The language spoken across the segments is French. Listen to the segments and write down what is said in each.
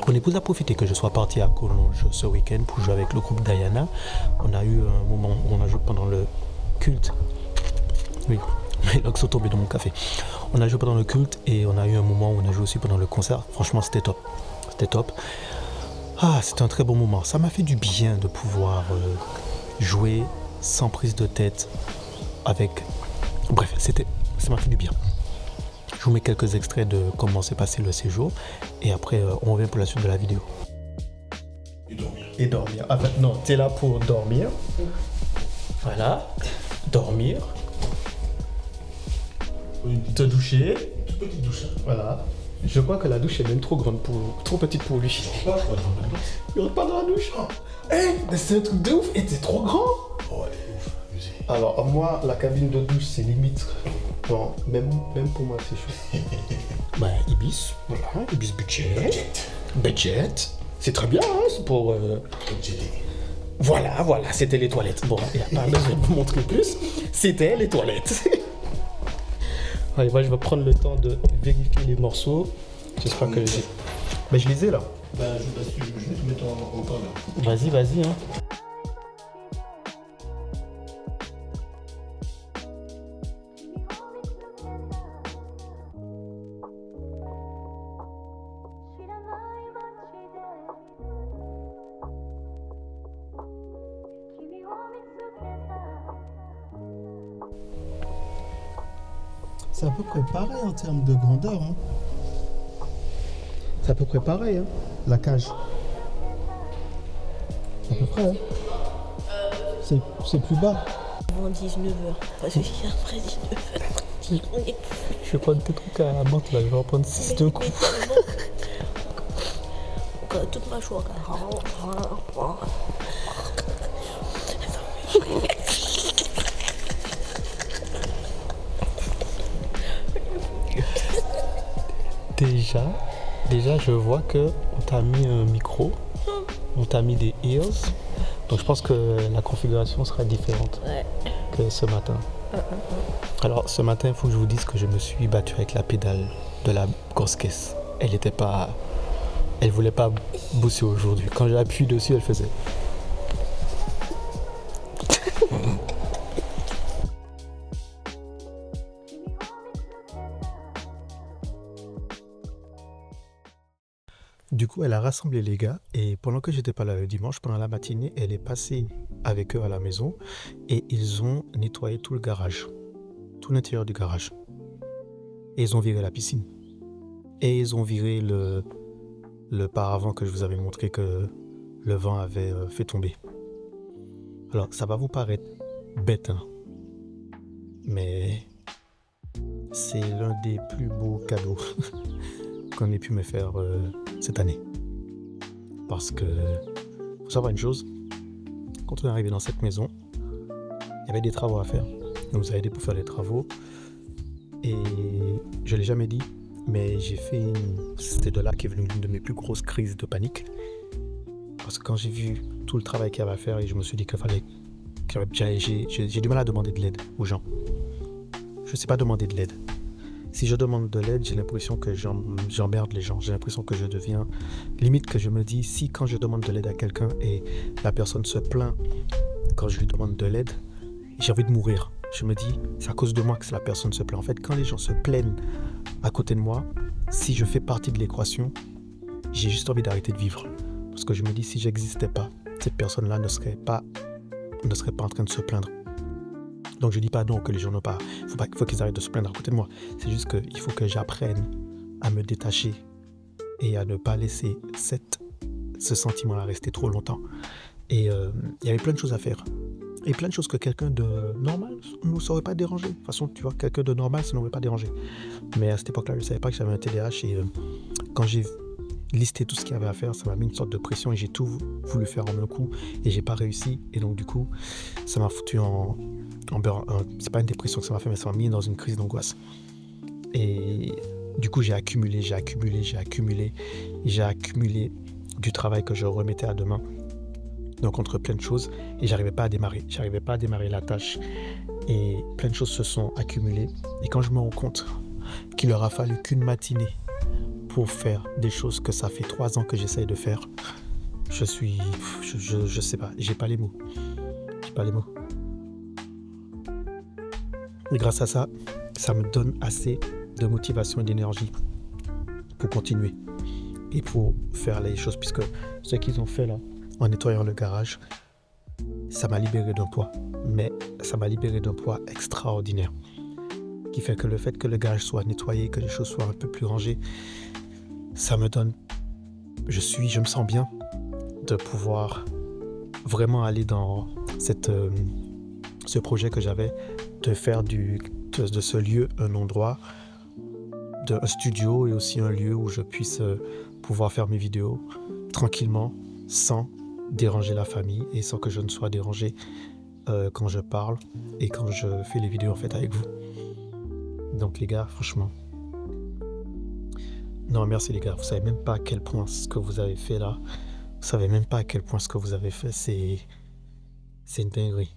Mon épouse a profité que je sois parti à Collonges ce week-end pour jouer avec le groupe Diana. On a eu un moment où on a joué pendant le culte. Oui, mes locks sont tombés dans mon café. On a joué pendant le culte et on a eu un moment où on a joué aussi pendant le concert. Franchement, c'était top. C'était top. Ah, c'était un très bon moment. Ça m'a fait du bien de pouvoir jouer sans prise de tête avec... Bref, ça m'a fait du bien. Je vous mets quelques extraits de comment s'est passé le séjour et après on revient pour la suite de la vidéo. Et dormir. En fait, non, tu es là pour dormir. Voilà. Dormir. Te doucher. Une toute petite douche. Voilà. Je crois que la douche est même trop grande trop petite pour lui. Il rentre pas dans la douche. C'est un truc de ouf. Et c'est trop grand. Oh, elle est ouf. Abusé. Alors, moi, la cabine de douche, c'est limite. Bon, même pour moi, c'est chaud. Bah, Ibis. Voilà, Ibis budget. C'est très bien, hein, c'est pour... Budgeté. Voilà, c'était les toilettes. Bon, il n'y a pas besoin de vous montrer plus. C'était les toilettes. Allez, moi, je vais prendre le temps de vérifier les morceaux. J'espère que j'ai... Mais je les ai, là. Bah, je vais te mettre en parleur. Vas-y, hein. C'est à peu près pareil en termes de grandeur. Hein. C'est à peu près pareil, hein, la cage. À peu près. Hein. C'est plus bas. Avant 19h, parce que j'ai après 19h. Je vais prendre tes trucs à menthe là, je vais en prendre 6 d'un coup. Toute ma choix. Déjà, je vois que on t'a mis un micro, on t'a mis des ears, donc je pense que la configuration sera différente que ce matin. Alors ce matin, il faut que je vous dise que je me suis battu avec la pédale de la grosse caisse. Elle voulait pas bosser aujourd'hui. Quand j'ai appuyé dessus, elle faisait. Du coup, elle a rassemblé les gars et pendant que j'étais pas là le dimanche, pendant la matinée, elle est passée avec eux à la maison et ils ont nettoyé tout le garage, tout l'intérieur du garage. Et ils ont viré la piscine. Et ils ont viré le paravent que je vous avais montré que le vent avait fait tomber. Alors, ça va vous paraître bête, hein, mais c'est l'un des plus beaux cadeaux qu'on ait pu me faire cette année. Parce que, faut savoir une chose, quand on est arrivé dans cette maison, il y avait des travaux à faire. On nous a aidé pour faire les travaux. Et je ne l'ai jamais dit, mais c'était de là qu'est venue l'une de mes plus grosses crises de panique. Parce que quand j'ai vu tout le travail qu'il y avait à faire, et je me suis dit qu'il fallait... J'ai du mal à demander de l'aide aux gens. Je ne sais pas demander de l'aide. Si je demande de l'aide, j'ai l'impression que j'emmerde les gens. J'ai l'impression que je deviens... Limite que je me dis, si quand je demande de l'aide à quelqu'un et la personne se plaint quand je lui demande de l'aide, j'ai envie de mourir. Je me dis, c'est à cause de moi que la personne se plaint. En fait, quand les gens se plaignent à côté de moi, si je fais partie de l'équation, j'ai juste envie d'arrêter de vivre. Parce que je me dis, si j'existais pas, cette personne-là ne serait pas en train de se plaindre. Donc je dis pas non que les gens n'ont pas... Il faut qu'ils arrêtent de se plaindre à côté de moi. C'est juste qu'il faut que j'apprenne à me détacher et à ne pas laisser ce sentiment-là rester trop longtemps. Et il y avait plein de choses à faire. Et plein de choses que quelqu'un de normal ne saurait pas déranger. De toute façon, tu vois, quelqu'un de normal, ça n'aurait pas dérangé. Mais à cette époque-là, je ne savais pas que j'avais un TDAH. Et quand j'ai listé tout ce qu'il y avait à faire, ça m'a mis une sorte de pression et j'ai tout voulu faire en un coup. Et j'ai pas réussi. Et donc, du coup, ça m'a foutu c'est pas une dépression que ça m'a fait, mais ça m'a mis dans une crise d'angoisse. Et du coup, j'ai accumulé du travail que je remettais à demain. Donc entre plein de choses, et j'arrivais pas à démarrer la tâche, et plein de choses se sont accumulées, et quand je me rends compte qu'il aura fallu qu'une matinée pour faire des choses que ça fait 3 ans que j'essaye de faire, je sais pas, j'ai pas les mots. Et grâce à ça, ça me donne assez de motivation et d'énergie pour continuer et pour faire les choses, puisque ce qu'ils ont fait là, en nettoyant le garage, ça m'a libéré d'un poids, mais ça m'a libéré d'un poids extraordinaire, qui fait que le fait que le garage soit nettoyé, que les choses soient un peu plus rangées, ça me donne, je me sens bien de pouvoir vraiment aller dans ce projet que j'avais, de faire de ce lieu un endroit, un studio et aussi un lieu où je puisse pouvoir faire mes vidéos tranquillement, sans déranger la famille et sans que je ne sois dérangé quand je parle et quand je fais les vidéos en fait avec vous. Donc les gars, franchement, non merci les gars, vous savez même pas à quel point ce que vous avez fait là, vous savez même pas à quel point ce que vous avez fait, c'est une dinguerie.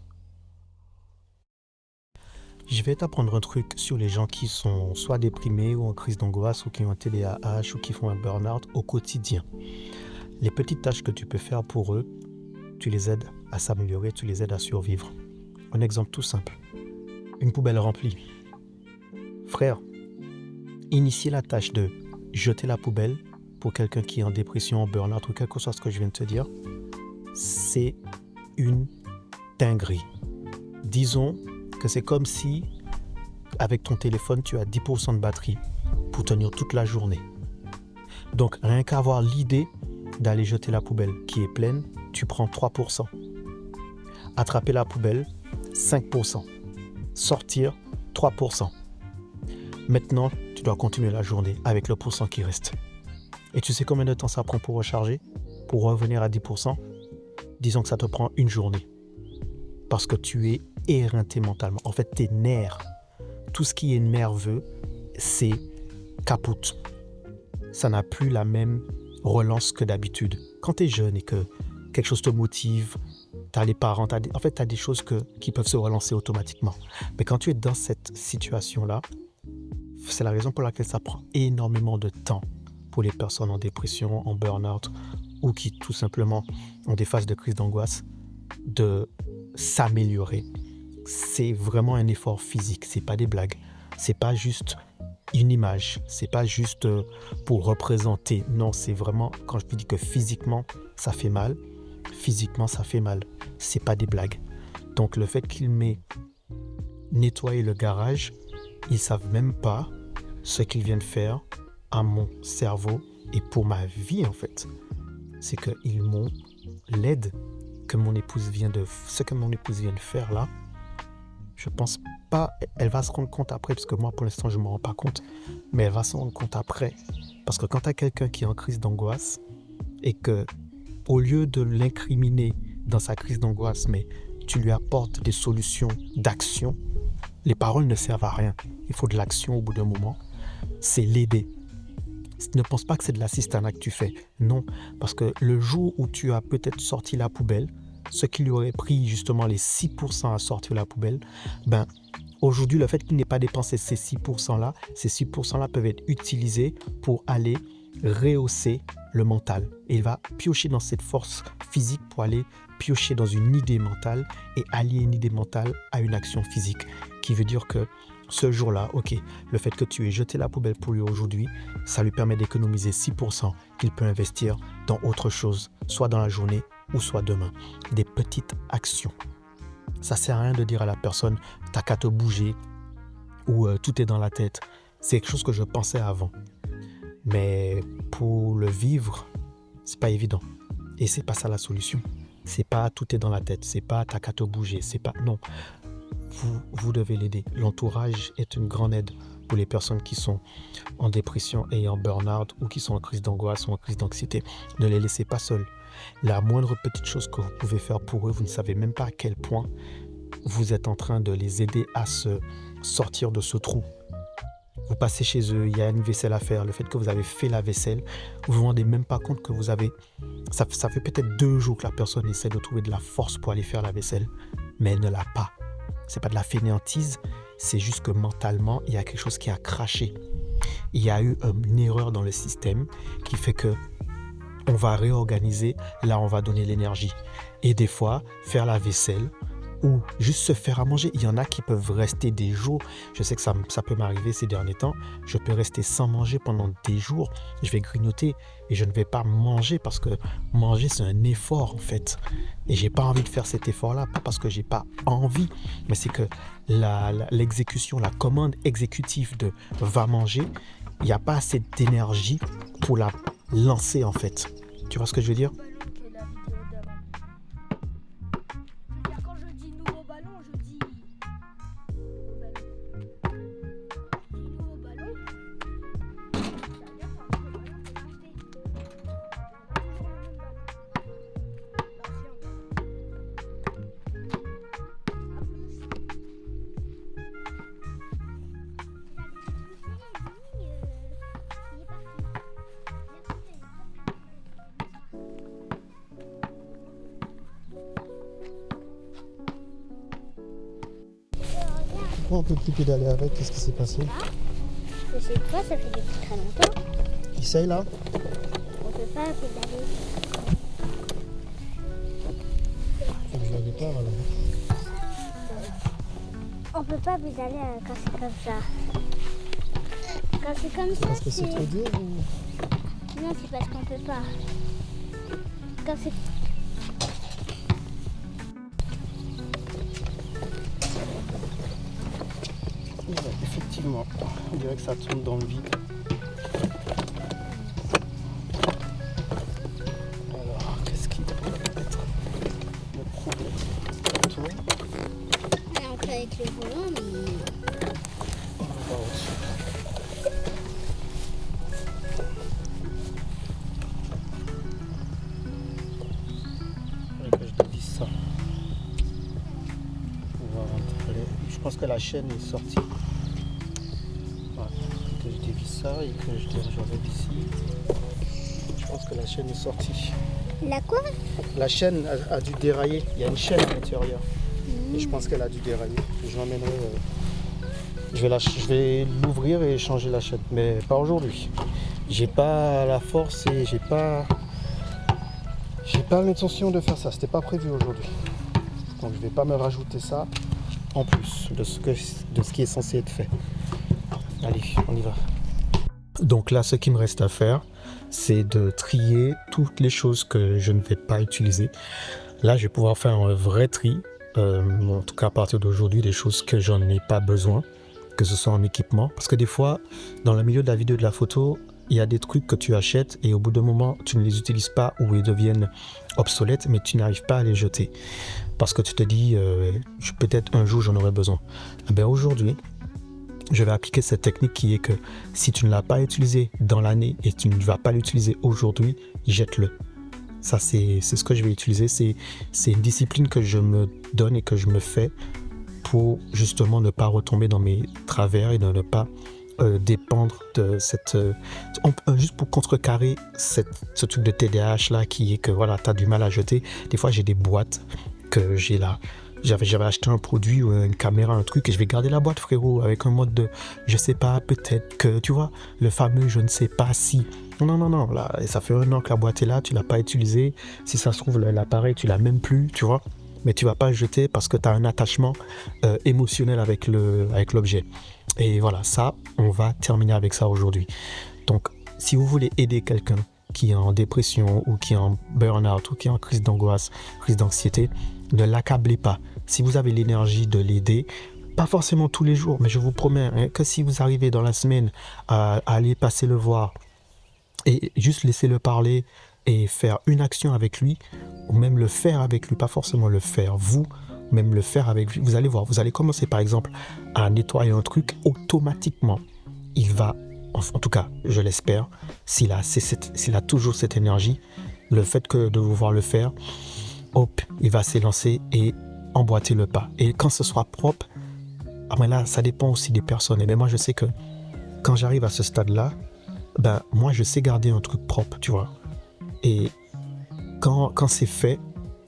Je vais t'apprendre un truc sur les gens qui sont soit déprimés ou en crise d'angoisse ou qui ont un TDAH ou qui font un burn-out au quotidien. Les petites tâches que tu peux faire pour eux, tu les aides à s'améliorer, tu les aides à survivre. Un exemple tout simple. Une poubelle remplie. Frère, initier la tâche de jeter la poubelle pour quelqu'un qui est en dépression, en burn-out ou quel que soit ce que je viens de te dire, c'est une dinguerie. Disons que c'est comme si, avec ton téléphone, tu as 10% de batterie pour tenir toute la journée. Donc, rien qu'à avoir l'idée d'aller jeter la poubelle qui est pleine, tu prends 3%. Attraper la poubelle, 5%. Sortir, 3%. Maintenant, tu dois continuer la journée avec le pourcent qui reste. Et tu sais combien de temps ça prend pour recharger, pour revenir à 10%? Disons que ça te prend une journée. Parce que tu es éreinté mentalement. En fait, tes nerfs, tout ce qui est nerveux, c'est capote. Ça n'a plus la même relance que d'habitude. Quand tu es jeune et que quelque chose te motive, tu as les parents, tu as des choses qui peuvent se relancer automatiquement. Mais quand tu es dans cette situation-là, c'est la raison pour laquelle ça prend énormément de temps pour les personnes en dépression, en burn-out ou qui tout simplement ont des phases de crise d'angoisse, de s'améliorer. C'est vraiment un effort physique, c'est pas des blagues. C'est pas juste une image, c'est pas juste pour représenter. Non, c'est vraiment, quand je te dis que physiquement, ça fait mal, c'est pas des blagues. Donc le fait qu'il m'ait nettoyé le garage, ils savent même pas ce qu'ils viennent faire à mon cerveau et pour ma vie en fait. C'est qu'ils m'ont l'aide que mon épouse vient de faire là. Je pense pas, elle va se rendre compte après, parce que moi pour l'instant je me rends pas compte, mais elle va se rendre compte après. Parce que quand tu as quelqu'un qui est en crise d'angoisse et que au lieu de l'incriminer dans sa crise d'angoisse, mais tu lui apportes des solutions d'action, les paroles ne servent à rien. Il faut de l'action au bout d'un moment. C'est l'aider. Ne pense pas que c'est de l'assistanat que tu fais. Non, parce que le jour où tu as peut-être sorti la poubelle, ce qui lui aurait pris justement les 6% à sortir la poubelle, aujourd'hui, le fait qu'il n'ait pas dépensé ces 6%-là, ces 6%-là peuvent être utilisés pour aller rehausser le mental. Et il va piocher dans cette force physique pour aller piocher dans une idée mentale et allier une idée mentale à une action physique. Qui veut dire que ce jour-là, ok, le fait que tu aies jeté la poubelle pour lui aujourd'hui, ça lui permet d'économiser 6% qu'il peut investir dans autre chose, soit dans la journée ou soit demain. Des petites actions. Ça sert à rien de dire à la personne, t'as qu'à te bouger ou tout est dans la tête. C'est quelque chose que je pensais avant. Mais pour le vivre, c'est pas évident. Et c'est pas ça la solution. C'est pas tout est dans la tête. C'est pas t'as qu'à te bouger. C'est pas, non. Vous devez l'aider. L'entourage est une grande aide pour les personnes qui sont en dépression et en burn-out ou qui sont en crise d'angoisse ou en crise d'anxiété. Ne les laissez pas seuls. La moindre petite chose que vous pouvez faire pour eux, vous ne savez même pas à quel point vous êtes en train de les aider à se sortir de ce trou. Vous passez chez eux, il y a une vaisselle à faire. Le fait que vous avez fait la vaisselle, vous ne vous rendez même pas compte que vous avez... Ça fait peut-être 2 jours que la personne essaie de trouver de la force pour aller faire la vaisselle, mais elle ne l'a pas. C'est pas de la fainéantise, c'est juste que mentalement, il y a quelque chose qui a craché. il y a eu une erreur dans le système qui fait que on va réorganiser, là on va donner l'énergie. Et des fois, faire la vaisselle ou juste se faire à manger. Il y en a qui peuvent rester des jours. Je sais que ça peut m'arriver ces derniers temps. Je peux rester sans manger pendant des jours. Je vais grignoter et je ne vais pas manger parce que manger, c'est un effort en fait. Et j'ai pas envie de faire cet effort-là, pas parce que j'ai pas envie, mais c'est que l'exécution, la commande exécutive de va manger, il n'y a pas assez d'énergie pour la lancer en fait. Tu vois ce que je veux dire? Quand je dis nouveau ballon, je dis nouveau ballon. Ça veut dire que c'est un nouveau ballon qu'on a acheté. Pourquoi on peut plus pédaler avec? Qu'est-ce qui s'est passé? Je sais pas, ça fait depuis très longtemps. Essaye là. On peut pas pédaler. Faut que je la répare alors. On peut pas pédaler quand c'est comme ça. Quand c'est comme ça, Parce que c'est trop dur ou... Non, c'est parce qu'on peut pas. Quand c'est... Ouais, effectivement, on dirait que ça tourne dans le vide. Alors, qu'est-ce qui peut être le problème? Tourne. On est ancré avec le volant, mais... On va voir au-dessus. Faudrait que je dévisse ça. On va rentrer. Je pense que la chaîne est sortie. Voilà. Que je dévisse ça et que j'enlève ici. Je pense que la chaîne est sortie. La quoi? La chaîne a dû dérailler. Il y a une chaîne à l'intérieur. Et je pense qu'elle a dû dérailler. Je l'emmènerai. Je vais l'ouvrir et changer la chaîne. Mais pas aujourd'hui. J'ai pas la force et j'ai pas l'intention de faire ça. C'était pas prévu aujourd'hui. Donc je vais pas me rajouter ça en plus de ce qui est censé être fait. Allez, on y va. Donc là, ce qui me reste à faire, c'est de trier toutes les choses que je ne vais pas utiliser. Là, je vais pouvoir faire un vrai tri. En tout cas, à partir d'aujourd'hui, des choses que j'en ai pas besoin, que ce soit en équipement. Parce que des fois, dans le milieu de la vidéo et de la photo, il y a des trucs que tu achètes et au bout d'un moment, tu ne les utilises pas ou ils deviennent obsolètes, mais tu n'arrives pas à les jeter. Parce que tu te dis, peut-être un jour, j'en aurai besoin. Eh bien, aujourd'hui, je vais appliquer cette technique qui est que si tu ne l'as pas utilisé dans l'année et tu ne vas pas l'utiliser aujourd'hui, jette-le. Ça, c'est ce que je vais utiliser. C'est une discipline que je me donne et que je me fais pour justement ne pas retomber dans mes travers et de ne pas dépendre de cette... juste pour contrecarrer ce truc de TDAH là qui est que voilà, tu as du mal à jeter. Des fois, j'ai des boîtes que j'ai là. J'avais acheté un produit ou une caméra, un truc, et je vais garder la boîte, frérot, avec un mode de je sais pas, peut-être que, tu vois, le fameux je ne sais pas si. Non, là, ça fait 1 an que la boîte est là, tu l'as pas utilisée. Si ça se trouve, l'appareil, tu l'as même plus, tu vois. Mais tu vas pas le jeter parce que tu as un attachement émotionnel avec l'objet. Et voilà, ça, on va terminer avec ça aujourd'hui. Donc, si vous voulez aider quelqu'un qui est en dépression ou qui est en burn-out ou qui est en crise d'angoisse, crise d'anxiété, ne l'accablez pas. Si vous avez l'énergie de l'aider, pas forcément tous les jours, mais je vous promets que si vous arrivez dans la semaine à aller passer le voir et juste laisser le parler et faire une action avec lui, ou même le faire avec lui, pas forcément le faire vous, même le faire avec lui, vous allez voir, vous allez commencer par exemple à nettoyer un truc, automatiquement, il va, en tout cas, je l'espère, s'il a toujours cette énergie, le fait que de vous voir le faire, hop, il va s'élancer et emboîter le pas. Et quand ce sera propre, mais là, ça dépend aussi des personnes. Et ben moi, je sais que quand j'arrive à ce stade-là, ben moi, je sais garder un truc propre, tu vois. Et quand c'est fait,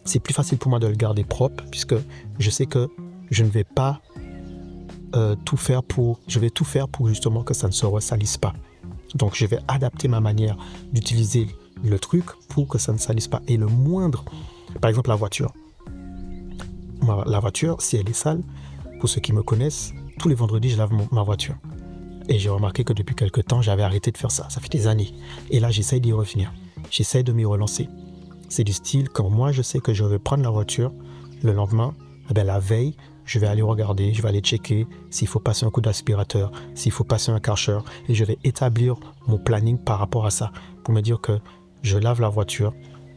c'est plus facile pour moi de le garder propre, puisque je sais que je ne vais pas je vais tout faire pour justement que ça ne se ressalisse pas. Donc, je vais adapter ma manière d'utiliser le truc pour que ça ne salisse pas. Et le moindre, par exemple, la voiture. La voiture, si elle est sale, pour ceux qui me connaissent, tous les vendredis, je lave ma voiture. Et j'ai remarqué que depuis quelques temps, j'avais arrêté de faire ça. Ça fait des années. Et là, j'essaye d'y revenir. J'essaye de m'y relancer. C'est du style, quand moi, je sais que je vais prendre la voiture, le lendemain, la veille, je vais aller regarder, je vais aller checker s'il faut passer un coup d'aspirateur, s'il faut passer un karcher, et je vais établir mon planning par rapport à ça, pour me dire que je lave la voiture,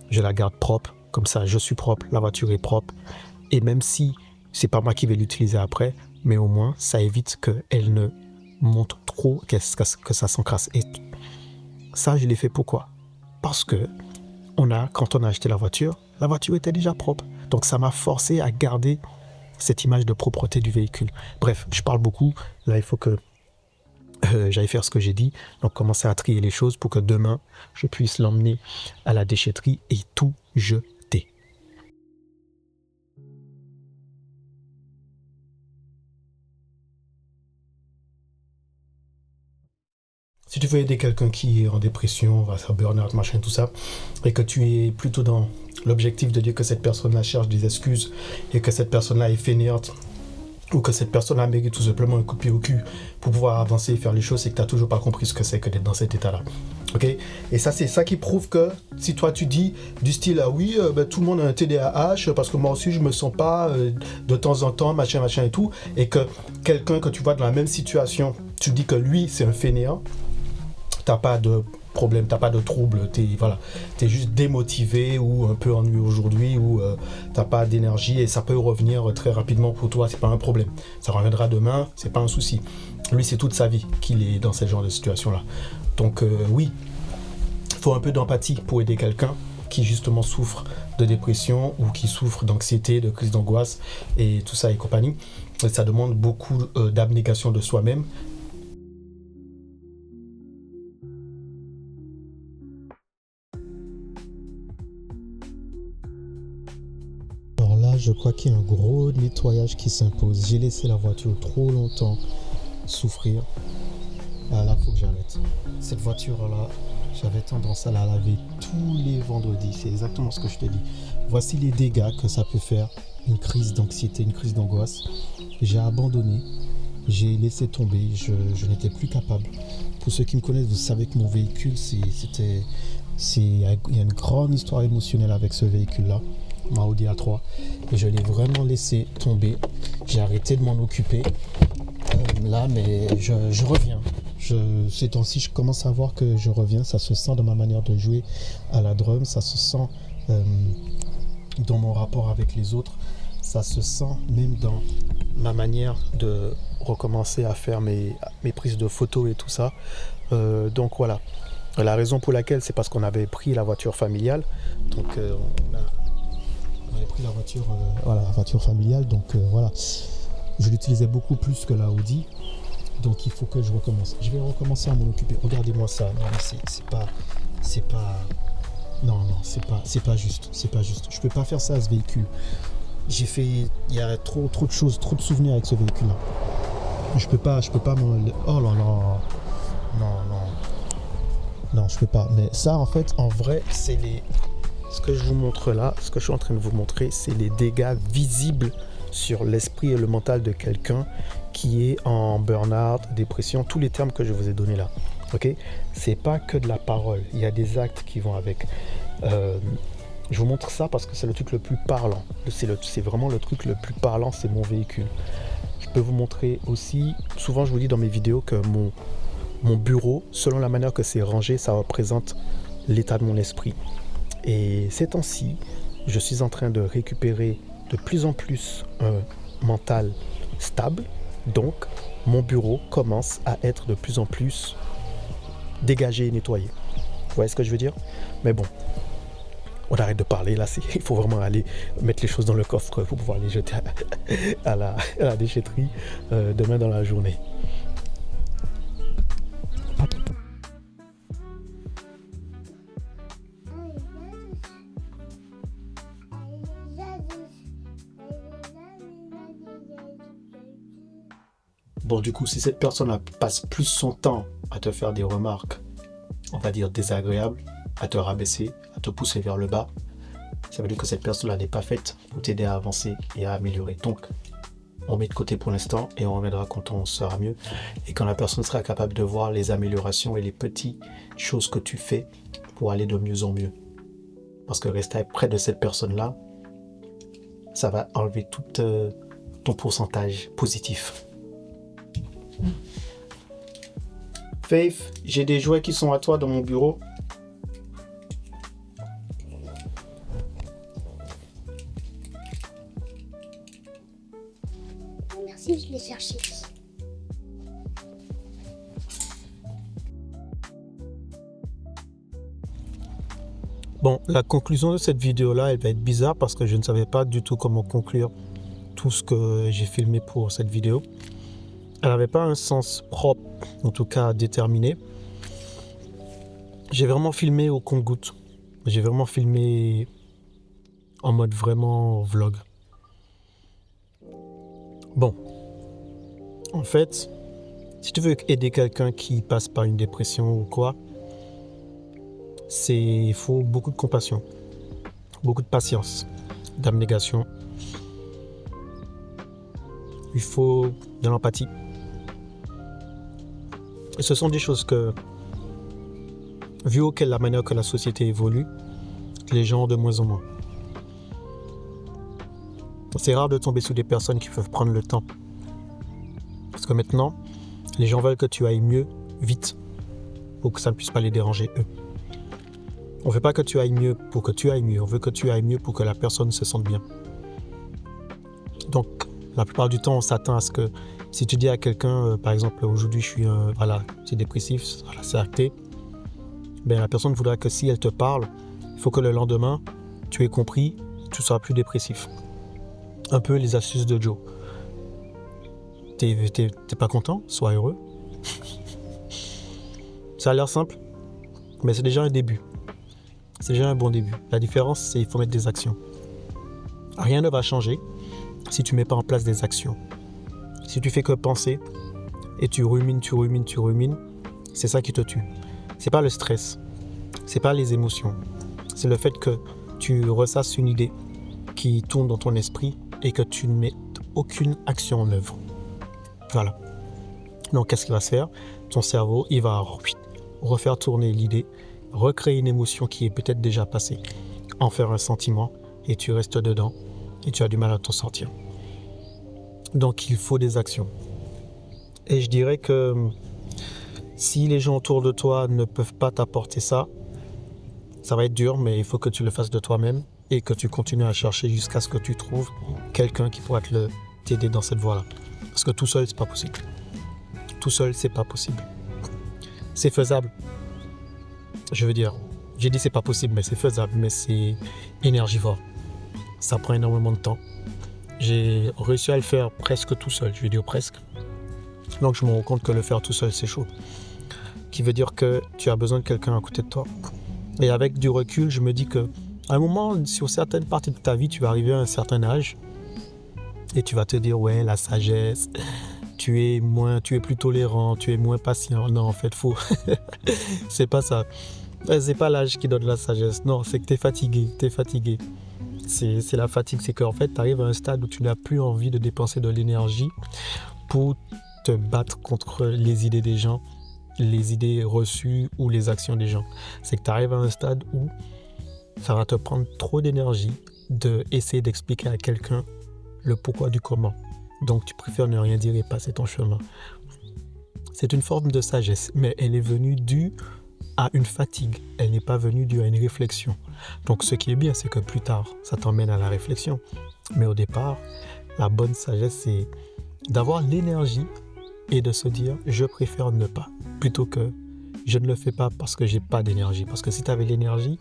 je la garde propre, comme ça, je suis propre, la voiture est propre, et même si c'est pas moi qui vais l'utiliser après, mais au moins, ça évite qu'elle ne monte trop, que ça s'encrasse. Et ça, je l'ai fait pourquoi? Parce que quand on a acheté la voiture était déjà propre. Donc ça m'a forcé à garder cette image de propreté du véhicule. Bref, je parle beaucoup. Là, il faut que j'aille faire ce que j'ai dit. Donc commencer à trier les choses pour que demain, je puisse l'emmener à la déchetterie et tout jeter. Si tu veux aider quelqu'un qui est en dépression, va faire burn-out, machin, tout ça, et que tu es plutôt dans l'objectif de dire que cette personne-là cherche des excuses et que cette personne-là est fainéante ou que cette personne-là mérite tout simplement un coup de pied au cul pour pouvoir avancer et faire les choses, c'est que tu n'as toujours pas compris ce que c'est que d'être dans cet état-là. Ok? Et ça, c'est ça qui prouve que si toi tu dis du style tout le monde a un TDAH parce que moi aussi je me sens pas de temps en temps, machin et tout, et que quelqu'un que tu vois dans la même situation, tu dis que lui c'est un fainéant, t'as pas de problème, t'as pas de trouble, t'es juste démotivé ou un peu ennuyé aujourd'hui ou t'as pas d'énergie et ça peut revenir très rapidement pour toi, c'est pas un problème. Ça reviendra demain, c'est pas un souci. Lui, c'est toute sa vie qu'il est dans ce genre de situation-là. Donc oui, il faut un peu d'empathie pour aider quelqu'un qui justement souffre de dépression ou qui souffre d'anxiété, de crise d'angoisse et tout ça et compagnie. Et ça demande beaucoup d'abnégation de soi-même. Alors là, je crois qu'il y a un gros nettoyage qui s'impose. J'ai laissé la voiture trop longtemps souffrir. Ah, là, il faut que j'arrête. Cette voiture-là, j'avais tendance à la laver tous les vendredis. C'est exactement ce que je te dis. Voici les dégâts que ça peut faire. Une crise d'anxiété, une crise d'angoisse. J'ai abandonné. J'ai laissé tomber. Je n'étais plus capable. Pour ceux qui me connaissent, vous savez que mon véhicule, il y a une grande histoire émotionnelle avec ce véhicule-là. Ma Audi A3. Et je l'ai vraiment laissé tomber. J'ai arrêté de m'en occuper. Là, mais je reviens. Ces temps-ci, je commence à voir que je reviens. Ça se sent dans ma manière de jouer à la drum. Ça se sent dans mon rapport avec les autres. Ça se sent même dans ma manière de recommencer à faire mes prises de photos et tout ça. Donc voilà. La raison pour laquelle, c'est parce qu'on avait pris la voiture familiale. Donc on avait pris la voiture familiale. Donc voilà. Je l'utilisais beaucoup plus que la Audi. Donc il faut que je recommence. Je vais recommencer à m'en occuper. Regardez-moi ça. Non, c'est pas juste. C'est pas juste. Je peux pas faire ça à ce véhicule. Il y a trop de choses, trop de souvenirs avec ce véhicule-là. Je peux pas oh là là. Non, je peux pas. Mais ça, en fait, en vrai, ce que je vous montre là, ce que je suis en train de vous montrer, c'est les dégâts visibles sur l'esprit et le mental de quelqu'un qui est en burn-out, dépression, tous les termes que je vous ai donnés là. Ok? C'est pas que de la parole, il y a des actes qui vont avec. Je vous montre ça parce que c'est le truc le plus parlant. C'est vraiment le truc le plus parlant, c'est mon véhicule. Je peux vous montrer aussi, souvent je vous dis dans mes vidéos que mon bureau, selon la manière que c'est rangé, ça représente l'état de mon esprit. Et ces temps-ci, je suis en train de récupérer de plus en plus un mental stable. Donc, mon bureau commence à être de plus en plus dégagé et nettoyé. Vous voyez ce que je veux dire? Mais bon, on arrête de parler. Là, il faut vraiment aller mettre les choses dans le coffre pour pouvoir les jeter à la déchetterie demain dans la journée. Bon, du coup, si cette personne passe plus son temps à te faire des remarques on va dire, désagréable, à te rabaisser, à te pousser vers le bas, ça veut dire que cette personne-là n'est pas faite pour t'aider à avancer et à améliorer. Donc, on met de côté pour l'instant et on reviendra quand on sera mieux et quand la personne sera capable de voir les améliorations et les petites choses que tu fais pour aller de mieux en mieux. Parce que rester près de cette personne-là, ça va enlever tout ton pourcentage positif. Faith, j'ai des jouets qui sont à toi dans mon bureau. Merci, je l'ai cherché. Bon, la conclusion de cette vidéo-là, elle va être bizarre parce que je ne savais pas du tout comment conclure tout ce que j'ai filmé pour cette vidéo. Elle n'avait pas un sens propre, en tout cas déterminé. J'ai vraiment filmé au compte-gouttes. J'ai vraiment filmé en mode vraiment vlog. Bon, en fait, si tu veux aider quelqu'un qui passe par une dépression ou quoi, il faut beaucoup de compassion, beaucoup de patience, d'abnégation. Il faut de l'empathie. Et ce sont des choses que, vu la manière que la société évolue, les gens ont de moins en moins. C'est rare de tomber sous des personnes qui peuvent prendre le temps. Parce que maintenant, les gens veulent que tu ailles mieux, vite, pour que ça ne puisse pas les déranger, eux. On ne veut pas que tu ailles mieux pour que tu ailles mieux. On veut que tu ailles mieux pour que la personne se sente bien. Donc, la plupart du temps, on s'attend à ce que si tu dis à quelqu'un, par exemple, aujourd'hui, je suis c'est dépressif, voilà, c'est acté, ben, la personne voudra que si elle te parle, il faut que le lendemain, tu aies compris, tu seras plus dépressif. Un peu les astuces de Joe. T'es pas content? Sois heureux. Ça a l'air simple, mais c'est déjà un début. C'est déjà un bon début. La différence, c'est qu'il faut mettre des actions. Rien ne va changer si tu ne mets pas en place des actions. Si tu fais que penser et tu rumines, c'est ça qui te tue. C'est pas le stress, c'est pas les émotions. C'est le fait que tu ressasses une idée qui tourne dans ton esprit et que tu ne mets aucune action en œuvre. Voilà. Donc, qu'est-ce qu'il va se faire? Ton cerveau, il va refaire tourner l'idée, recréer une émotion qui est peut-être déjà passée, en faire un sentiment, et tu restes dedans, et tu as du mal à t'en sortir. Donc, il faut des actions. Et je dirais que si les gens autour de toi ne peuvent pas t'apporter ça, ça va être dur, mais il faut que tu le fasses de toi-même, et que tu continues à chercher jusqu'à ce que tu trouves quelqu'un qui pourra t'aider dans cette voie-là. Parce que tout seul, c'est pas possible. Tout seul, c'est pas possible. C'est faisable. Je veux dire, j'ai dit c'est pas possible, mais c'est faisable, mais c'est énergivore. Ça prend énormément de temps. J'ai réussi à le faire presque tout seul, je vais dire presque. Donc je me rends compte que le faire tout seul, c'est chaud. Qui veut dire que tu as besoin de quelqu'un à côté de toi. Et avec du recul, je me dis que à un moment, sur certaines parties de ta vie, tu vas arriver à un certain âge et tu vas te dire, ouais, la sagesse, tu es plus tolérant, tu es moins patient. Non, en fait, faux. C'est pas ça. C'est pas l'âge qui donne la sagesse. Non, c'est que t'es fatigué. C'est la fatigue. C'est qu'en fait, tu arrives à un stade où tu n'as plus envie de dépenser de l'énergie pour te battre contre les idées des gens, les idées reçues ou les actions des gens. C'est que tu arrives à un stade où ça va te prendre trop d'énergie d'essayer d'expliquer à quelqu'un le pourquoi du comment. Donc, tu préfères ne rien dire et passer ton chemin. C'est une forme de sagesse, mais elle est venue due à une fatigue. Elle n'est pas venue due à une réflexion. Donc, ce qui est bien, c'est que plus tard, ça t'emmène à la réflexion. Mais au départ, la bonne sagesse, c'est d'avoir l'énergie et de se dire « je préfère ne pas » plutôt que « je ne le fais pas parce que j'ai pas d'énergie ». Parce que si tu avais l'énergie,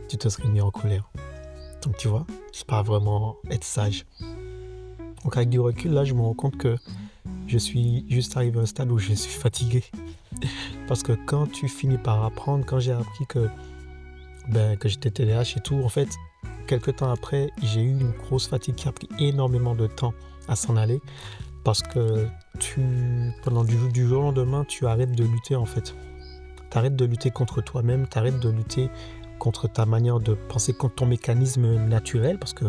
tu te serais mis en colère. Donc, tu vois, c'est pas vraiment être sage. Donc avec du recul, là, je me rends compte que je suis juste arrivé à un stade où je suis fatigué. Parce que quand tu finis par apprendre, quand j'ai appris que j'étais TDAH et tout, en fait, quelques temps après, j'ai eu une grosse fatigue qui a pris énormément de temps à s'en aller. Parce que pendant du jour au lendemain, tu arrêtes de lutter, en fait. T'arrêtes de lutter contre toi-même, t'arrêtes de lutter contre ta manière de penser, contre ton mécanisme naturel, parce que,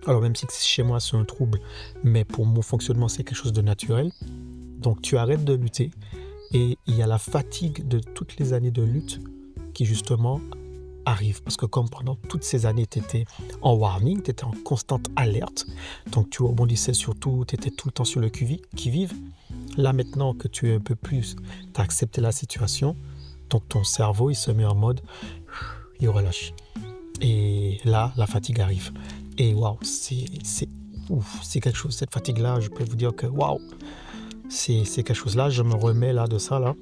alors même si chez moi c'est un trouble, mais pour mon fonctionnement c'est quelque chose de naturel. Donc tu arrêtes de lutter et il y a la fatigue de toutes les années de lutte qui justement arrive. Parce que comme pendant toutes ces années, tu étais en warning, tu étais en constante alerte, donc tu rebondissais sur tout, tu étais tout le temps sur le qui-vive. Là maintenant que tu es un peu plus, tu as accepté la situation, donc ton cerveau il se met en mode, il relâche. Et là, la fatigue arrive. Et waouh, c'est quelque chose. Cette fatigue-là, je peux vous dire que waouh, c'est quelque chose. Là, je me remets là de ça, là.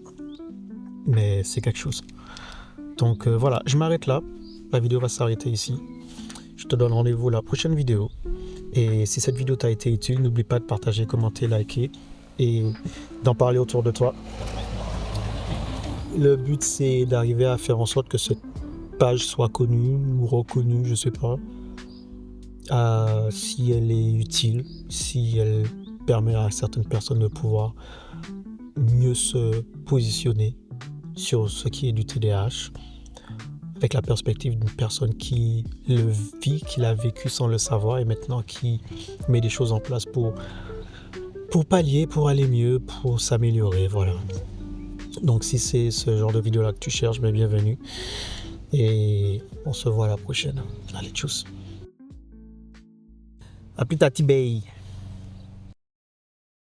Mais c'est quelque chose. Donc voilà, je m'arrête là. La vidéo va s'arrêter ici. Je te donne rendez-vous à la prochaine vidéo. Et si cette vidéo t'a été utile, n'oublie pas de partager, commenter, liker et d'en parler autour de toi. Le but, c'est d'arriver à faire en sorte que cette page soit connue ou reconnue, je sais pas. Si elle est utile, si elle permet à certaines personnes de pouvoir mieux se positionner sur ce qui est du TDAH, avec la perspective d'une personne qui le vit, qui l'a vécu sans le savoir et maintenant qui met des choses en place pour pallier, pour aller mieux, pour s'améliorer, voilà. Donc si c'est ce genre de vidéo là que tu cherches, bienvenue et on se voit à la prochaine. Allez, tchuss. À plus tard, Tibet.